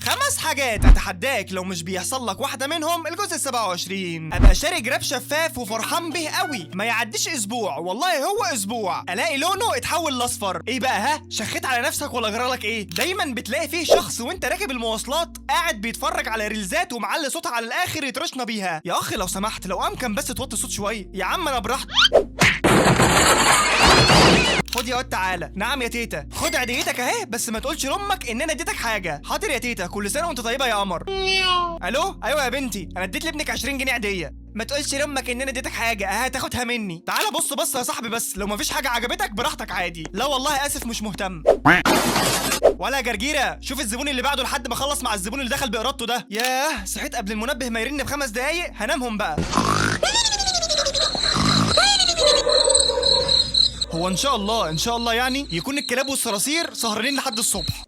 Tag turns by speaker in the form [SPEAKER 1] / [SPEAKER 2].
[SPEAKER 1] 5 حاجات اتحداك لو مش بيحصل لك واحده منهم الجزء 27. ابقى شاري جراب شفاف وفرحان به قوي، ما يعديش اسبوع، والله هو اسبوع، الاقي لونه اتحول لاصفر. ايه بقى؟ ها شخيت على نفسك ولا جرالك ايه؟ دايما بتلاقي فيه شخص وانت راكب المواصلات قاعد بيتفرج على ريلزات ومعلي صوتها على الاخر يطرشنا بيها. يا اخي لو سمحت، لو امكن بس توطي الصوت شويه. يا عم انا براحتي. خد يا واد تعالى. نعم يا تيتا. خد عيديتك اهي، بس ما تقولش لامك ان انا اديتك حاجه. حاضر يا تيتا، كل سنه وانت طيبه يا قمر. الو، ايوه يا بنتي، انا اديت لابنك 20 جنيه عيديه. ما تقولش لامك ان انا اديتك حاجه، هتاخدها مني. تعالى بص يا صاحبي، بس لو مفيش حاجه عجبتك براحتك عادي. لا والله اسف مش مهتم. ولا جرجيره، شوف الزبون اللي بعده لحد ما اخلص مع الزبون اللي دخل بارادته ده. ياه، صحيت قبل المنبه ما يرن ب5 دقايق، هنامهم بقى. هو ان شاء الله يعني يكون الكلاب والصراصير سهرانين لحد الصبح.